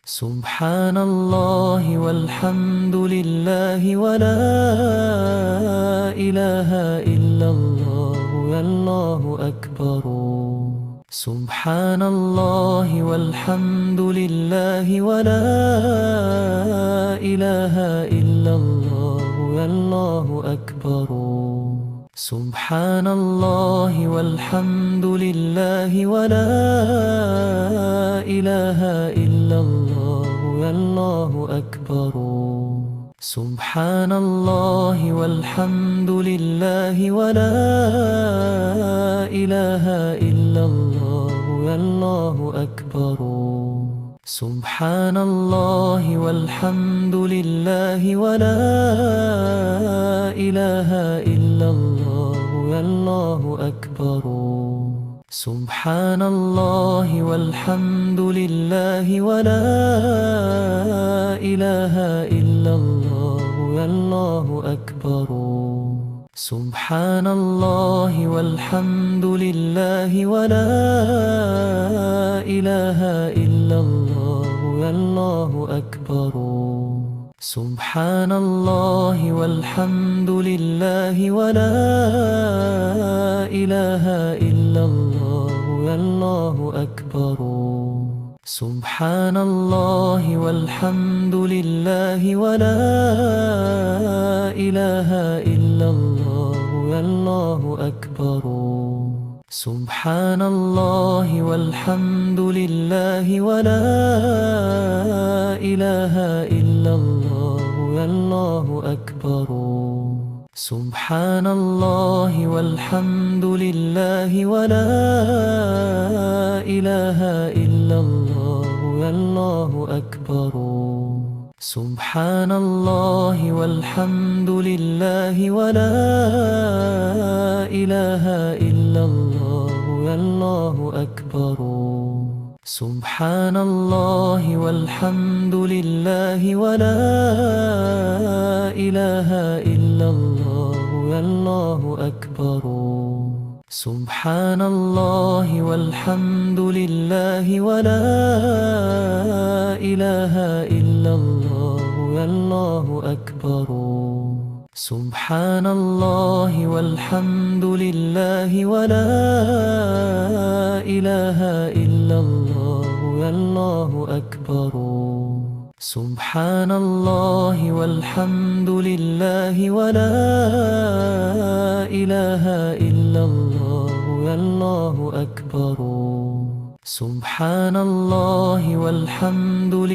سبحان الله والحمد لله ولا إله إلا الله والله أكبر. سبحان الله والحمد لله ولا إله إلا الله والله أكبر. سبحان الله والحمد لله ولا إله إلا الله والله أكبر. سبحان الله والحمد لله ولا إله إلا الله والله أكبر. سبحان الله والحمد لله ولا إله إلا الله والله أكبر. سبحان الله والحمد لله ولا إله إلا الله والله أكبر. سبحان الله والحمد لله ولا إله إلا الله والله أكبر. سبحان الله والحمد لله ولا إله إلا الله والله أكبر. سبحان الله والحمد لله ولا إله إلا الله والله أكبر. سبحان الله والحمد لله ولا إله إلا الله والله أكبر. سبحان الله والحمد لله ولا إله إلا الله والله أكبر. سبحان الله والحمد لله ولا إله إلا الله والله أكبر. سبحان الله والحمد لله ولا إله إلا الله والله أكبر. سبحان الله والحمد لله ولا إله إلا الله والله أكبر. سبحان الله والحمد لله ولا إله إلا الله والله أكبر. سبحان الله والحمد لله ولا إله إلا الله والله أكبر. سبحان الله والحمد لله